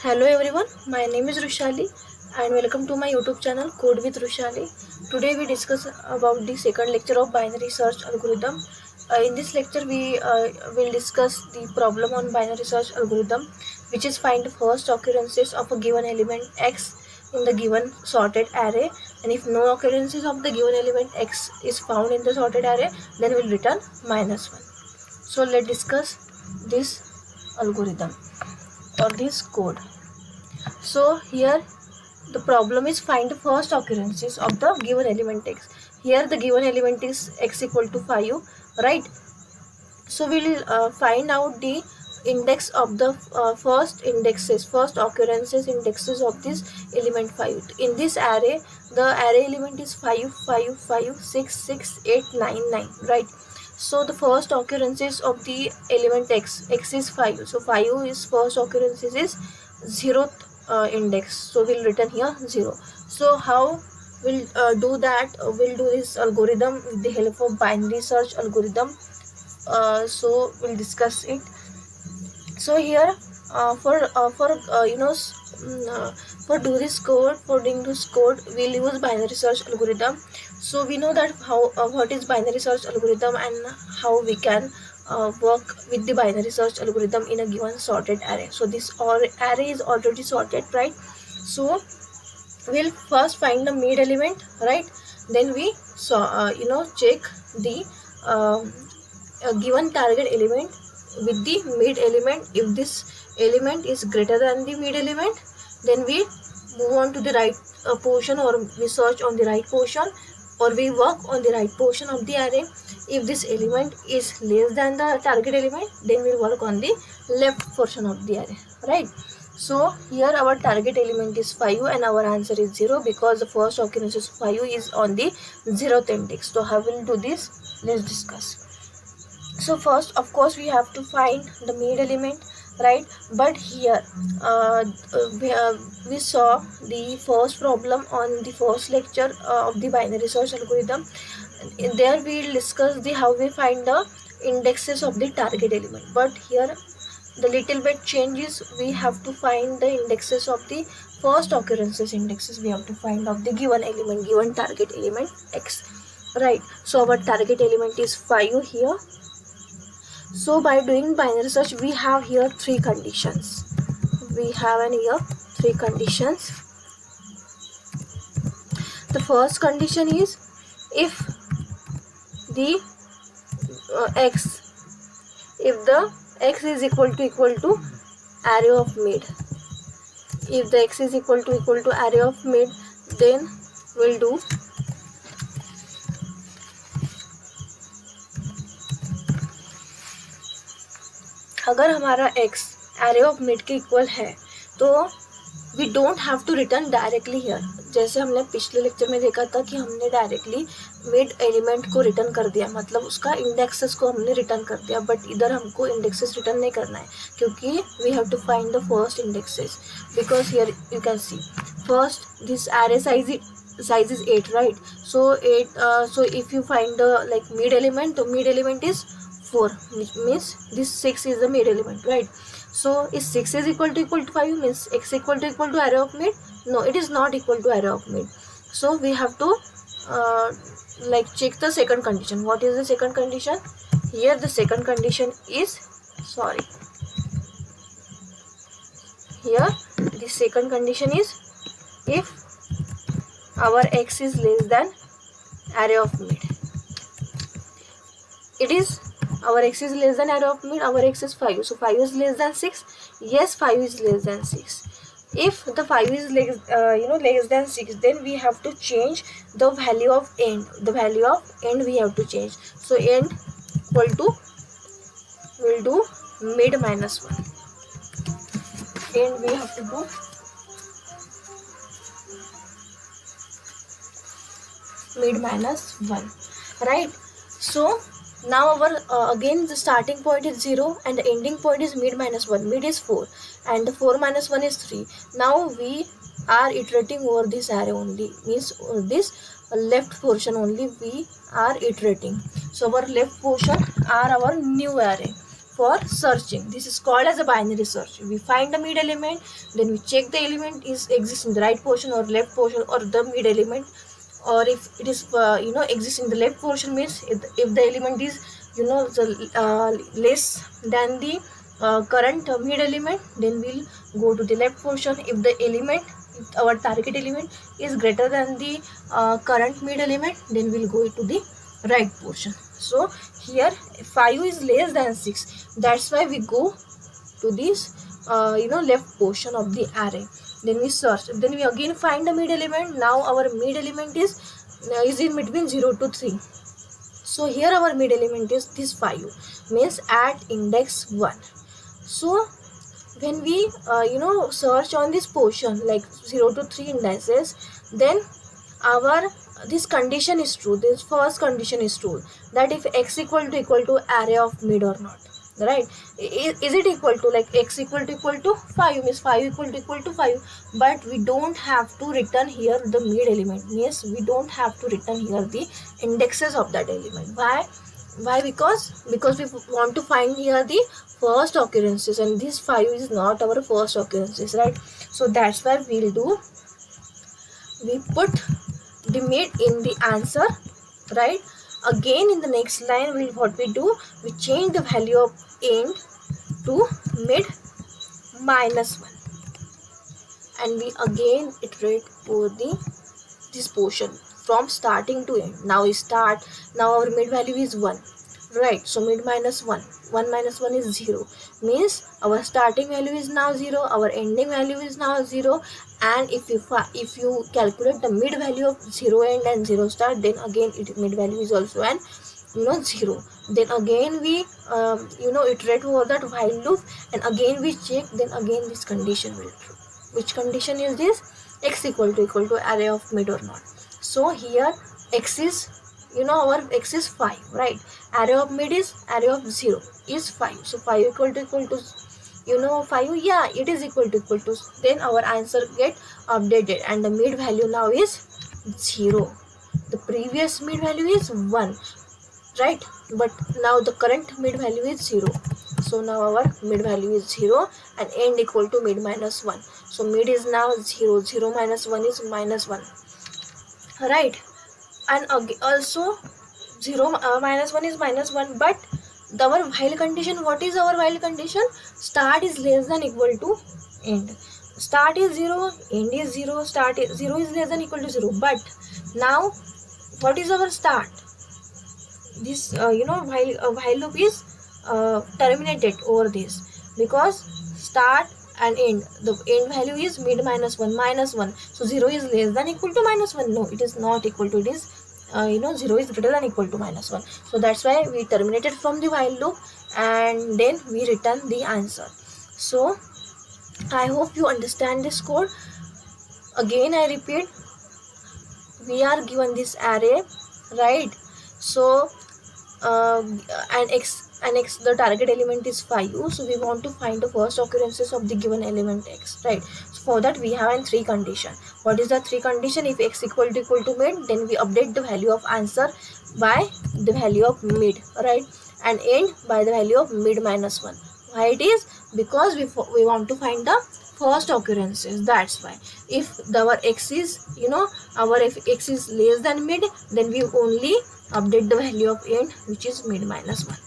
Hello everyone, my name is Rushali and welcome to my YouTube channel Code with Rushali. Today we discuss about the second lecture of binary search algorithm. In this lecture we will discuss the problem on binary search algorithm, which is find first occurrences of a given element x in the given sorted array, and if no occurrences of the given element x is found in the sorted array, then we'll return -1. So let's discuss this algorithm or this code. So here the problem is find the first occurrences of the given element x. Here the given element is x equal to 5, right? So we'll find out the index of the first occurrences indexes of this element 5. In this array, the array element is 5 5 5 6 6 8 9 9, right? So the first occurrences of the element x is 5, so 5 is first occurrences is 0th index, so we'll return here 0. So how we'll do that? We'll do this algorithm with the help of binary search algorithm. So we'll discuss it. So here for doing this code we'll use binary search algorithm. So we know that how what is binary search algorithm and how we can work with the binary search algorithm in a given sorted array. So this array is already sorted, right? So we'll first find the mid element, right? Then we check the given target element with the mid element. If this element is greater than the mid element, then we move on to the right portion, or we search on the right portion, or we work on the right portion of the array. If this element is less than the target element, then we work on the left portion of the array, right? So here our target element is 5 and our answer is 0, because the first occurrence is 5 is on the 0th index. So how will do this? Let's discuss. So first, of course, we have to find the mid element, right? But here we saw the first problem on the first lecture of the binary search algorithm. There we will discuss the how we find the indexes of the target element. But here the little bit changes. We have to find the indexes of the first occurrences indexes. We have to find of the given element, given target element x, right? So our target element is 5 here. So by doing binary search, we have here three conditions. We have here three conditions. The first condition is if the if the x is equal to array of mid. If the x is equal to array of mid, then we'll do अगर हमारा x array of mid के equal है तो we don't have to return directly here. जैसे हमने पिछले lecture में देखा था कि हमने डायरेक्टली मिड एलिमेंट को रिटर्न कर दिया, मतलब उसका इंडेक्सेस को हमने रिटर्न कर दिया. बट इधर हमको इंडेक्सेस रिटर्न नहीं करना है, क्योंकि we have to find the first indexes. Because here you can see first this array size is 8, right? So 8, so if you find the like mid element, the mid element is 4, which means this 6 is the mid element, right? So if 6 is equal to 5, means x equal to array of mid. No, it is not equal to array of mid. So we have to check the second condition. What is the second condition? Here the second condition is, here the second condition is if our x is less than array of mid. It is our x is less than array of mid. Our x is 5, so 5 is less than 6. Yes, 5 is less than 6. If the 5 is less than 6, then we have to change the value of end. The value of end we have to change. So end equal to, we'll do mid -1. End we have to do mid -1, right? So now our again the starting point is 0 and the ending point is mid -1. Mid is 4 and the 4 -1 is 3. Now we are iterating over this array only, means this left portion only we are iterating. So our left portion are our new array. for searching. This is called as a binary search. We find the mid element, then we check the element is exists in the right portion or left portion or the mid element, or if it is exists in the left portion means if the element is less than the current mid element, then we'll go to the left portion. If the element, if our target element is greater than the current mid element, then we'll go to the right portion. So here 5 is less than 6, that's why we go to this left portion of the array. Then we search, then we again find the mid element. Now our mid element is in between 0 to 3. So here our mid element is this 5, means at index 1. So when we search on this portion like 0 to 3 indices, then our this condition is true, this first condition is true, that if x equal to array of mid or not, right? Is it equal to, like x equal to 5 means 5 equal to 5, but we don't have to return here the mid element, means we don't have to return here the indexes of that element. Why? Because we want to find here the first occurrences, and this 5 is not our first occurrences, right? So that's why we put the mid in the answer, right? Again in the next line, what we do, we change the value of end to mid minus 1, and we again iterate over this portion from starting to end. Now our mid value is 1, right? So mid minus 1, 1 minus 1 is 0, means our starting value is now 0, our ending value is now 0. And if you calculate the mid value of 0 end and 0 start, then again mid value is also an 0. Then again we iterate over that while loop, and again we check, then again this condition will true. Which condition is this? X equal to array of mid or not. So here x is, our x is 5, right? Array of mid is array of 0 is 5, so 5 equal to 5, yeah, it is equal to, then our answer get updated, and the mid value now is 0. The previous mid value is 1, right? But now the current mid value is 0. So now our mid value is 0 and end equal to mid minus 1. So mid is now 0, 0 minus 1 is minus 1, right? And also 0 minus 1 is minus 1, but our while condition, what is our while condition? Start is less than equal to end. Start is 0, end is 0, 0 is less than equal to 0, but now what is our start? This while loop is terminated over this, because start and end, the end value is mid minus 1 minus 1, so 0 is less than equal to minus 1. No, it is not equal to, it is 0 is greater than equal to minus 1. So that's why we terminated from the while loop, and then we return the answer. So I hope you understand this code. Again I repeat, we are given this array, right? So and x, the target element is 5, so we want to find the first occurrences of the given element x, right? So for that we have 3 condition. What is the 3 condition? If x equal to mid, then we update the value of answer by the value of mid, right? And end by the value of mid minus 1. Why it is? Because we want to find the first occurrences, that's why. If our x is if x is less than mid, then we only update the value of end, which is mid minus 1.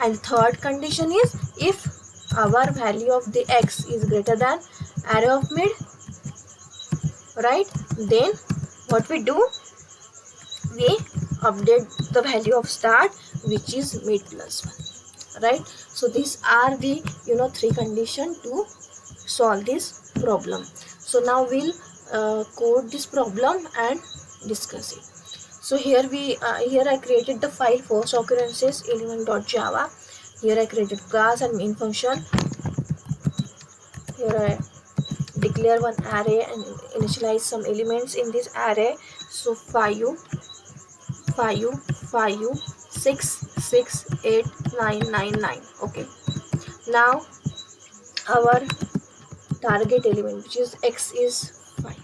And third condition is, if our value of the x is greater than array of mid, right, then what we do, we update the value of start, which is mid plus 1, right? So these are the 3 conditions to solve this problem. So now we'll code this problem and discuss it. So here I created the file first occurrences element.java. Here I created class and main function. Here I declare one array and initialize some elements in this array. So 5, 6, 6, 8, 9, 9, 9. Okay. Now our target element, which is x, is 5.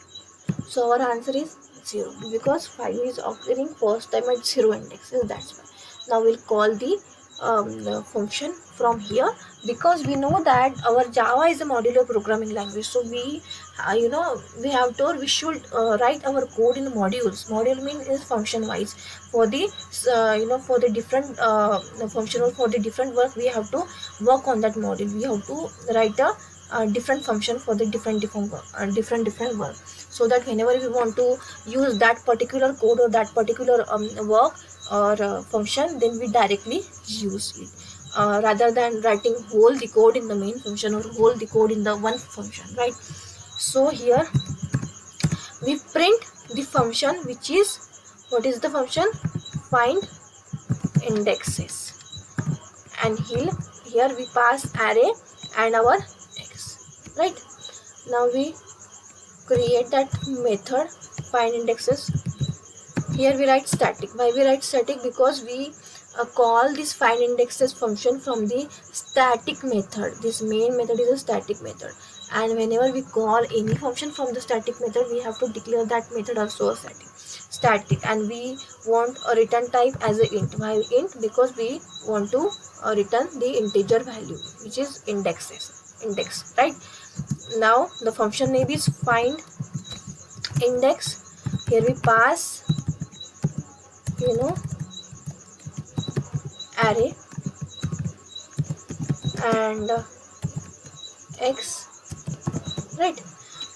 So our answer is 0, because 5 is occurring first time at 0 index, so that's why. Now we'll call the function from here, because we know that our Java is a modular programming language. So we have to, we should write our code in modules. Module mean is function wise. For the for the different function, or for the different work, we have to work on that module. We have to write a different function for the different work, so that whenever we want to use that particular code or that particular work or function, then we directly use it, rather than writing whole the code in the main function or whole the code in the one function, right? So here we print the function, which is, what is the function? Find indexes. And here we pass array and our x, right? Now we create that method find indexes. Here we write static. Why we write static? Because we call this find indexes function from the static method. This main method is a static method, and whenever we call any function from the static method, we have to declare that method also a static, and we want a return type as a int. Why int? Because we want to return the integer value, which is index, right? Now the function name is find index. Here we pass array and x, right?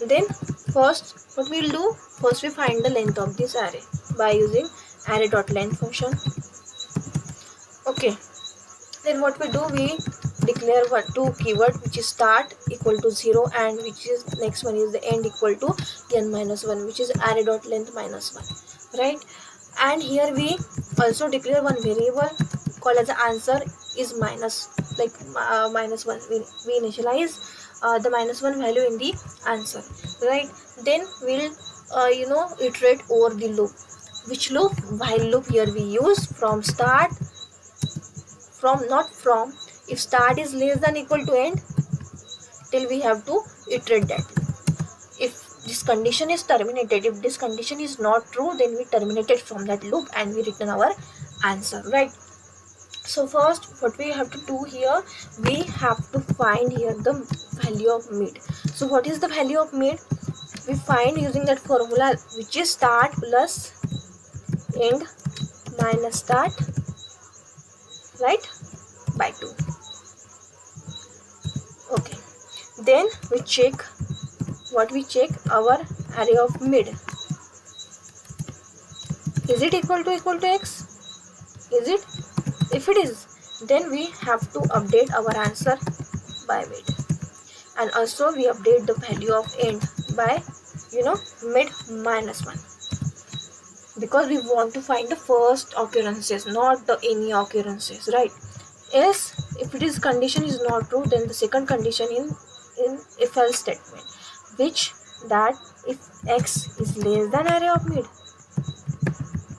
Then first what we'll do, first we find the length of this array by using array.length function. Okay, then what we do, we declare two keyword, which is start equal to 0, and which is next one is the end equal to n-1, which is array.length -1, right? And here we also declare one variable called as answer is minus, like -1. We initialize the -1 value in the answer, right? Then we'll iterate over the loop. Which loop? While loop. Here we use from start, not from. If start is less than equal to end, till we have to iterate that. If this condition is terminated, if this condition is not true, then we terminate it from that loop and we return our answer, right? So first what we have to do here, we have to find here the value of mid. So what is the value of mid? We find using that formula, which is start plus end minus start, right, by 2. Okay, then we check, what we check, our array of mid, is it equal to x? Is it? If it is, then we have to update our answer by mid, and also we update the value of end by mid -1, because we want to find the first occurrences, not the any occurrences, right? Else, if it is condition is not true, then the second condition in if else statement, which that if x is less than array of mid,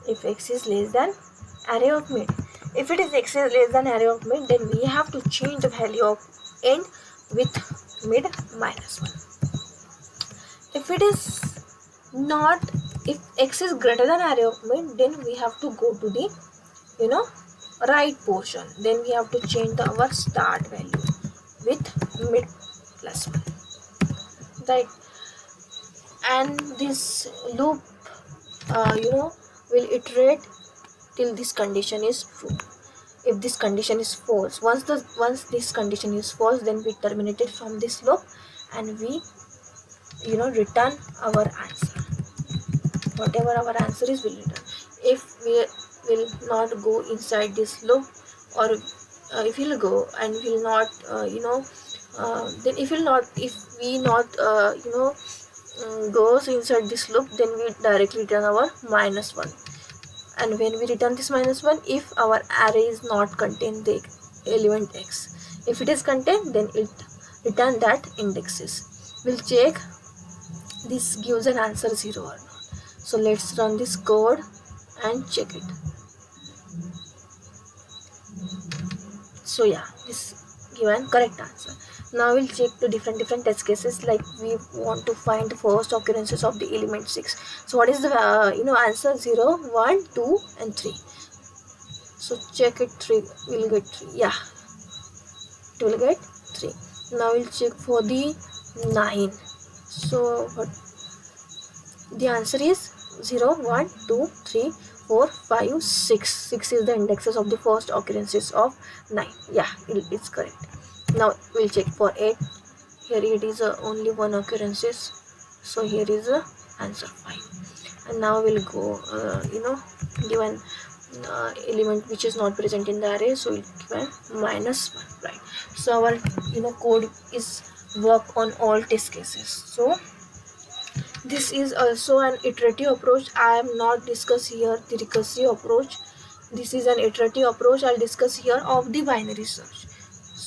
if x is less than array of mid, if it is x is less than array of mid, then we have to change the value of end with mid -1. If it is not, if x is greater than array of mid, then we have to go to the right portion, then we have to change our start value with mid +1, right? And this loop will iterate till this condition is true. If this condition is false, once this condition is false, then we terminate it from this loop and we return our answer. Whatever our answer is, will return. If we will not go inside this loop, or if we'll go and will not then if we not goes inside this loop, then we directly return our -1. And when we return this -1, if our array is not contain the element x, if it is contained, then it return that indexes. We'll check this gives an answer 0 or not. So let's run this code and check it. So yeah, this given correct answer. Now we'll check the different test cases, like we want to find the first occurrences of the element 6. So what is the answer? 0, 1, 2 and 3. So check it, 3 will get 3. Yeah, it will get 3. Now we'll check for the 9. So what the answer is 0, 1, 2, 3, 4, 5, 6. 6 is the indexes of the first occurrences of 9. Yeah, it's correct. Now we'll check for 8. Here it is only one occurrences, so here is answer 5. And now we'll go given element which is not present in the array, so we'll given -1, right? So our code is work on all test cases. So this is also an iterative approach. I am not discuss here the recursive approach. This is an iterative approach I'll discuss here of the binary search.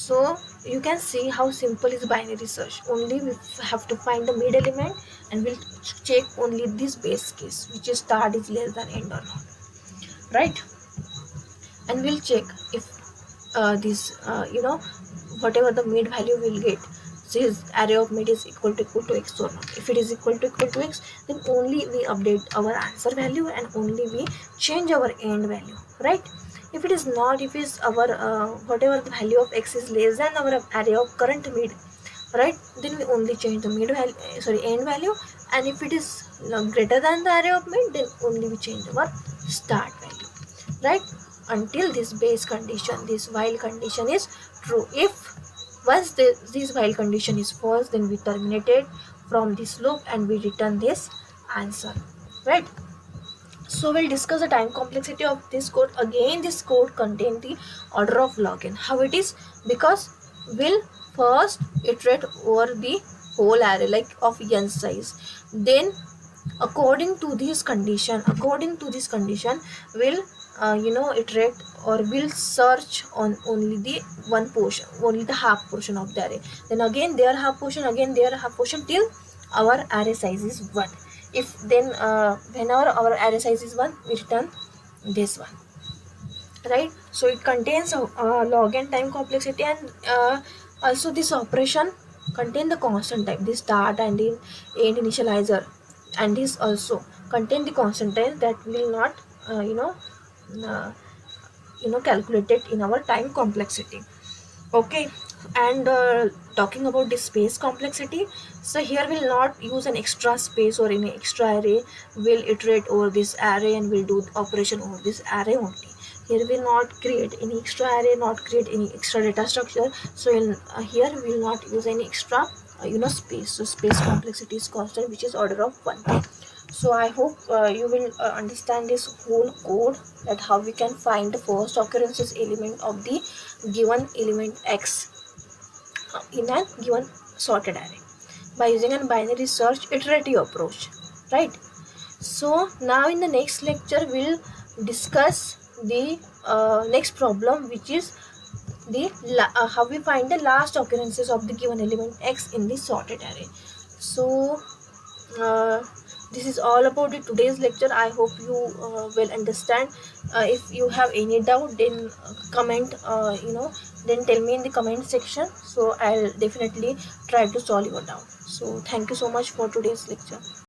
So you can see how simple is binary search. Only we have to find the mid element, and we'll check only this base case, which is start is less than end or not, right? And we'll check if this whatever the mid value will get, this array of mid is equal to x or not. If it is equal to x, then only we update our answer value and only we change our end value, right? If it is not, if is our whatever the value of x is less than our array of current mid, right, then we only change the mid value, end value. And if it is greater than the array of mid, then only we change our start value, right? Until this base condition, this while condition is true. If once this while condition is false, then we terminate it from this loop and we return this answer, right? So we'll discuss the time complexity of this code. Again, this code contain the order of log n. How it is? Because we'll first iterate over the whole array like of n size. Then according to this condition, we'll iterate or we'll search on only the one portion, only the half portion of the array. Then again their half portion, again their half portion, till our array size is 1. If then whenever our array size is 1, we return this one, right? So it contains log n time complexity, and also this operation contain the constant type, the start and the end initializer, and this also contain the constant type that will not uh, calculated in our time complexity. Okay. And talking about the space complexity, so here we'll not use an extra space or any extra array. We'll iterate over this array and we'll do operation over this array only. Here we'll not create any extra array, not create any extra data structure. So here we'll not use any extra space. So space complexity is constant, which is order of 1. So I hope you will understand this whole code, that how we can find the first occurrences element of the given element x in a given sorted array by using a binary search iterative approach, right? So now in the next lecture we'll discuss the next problem, which is the how we find the last occurrences of the given element x in the sorted array. So uh, this is all about the today's lecture. I hope you will understand. If you have any doubt, then comment then tell me in the comment section, so I'll definitely try to solve your doubt. So thank you so much for today's lecture.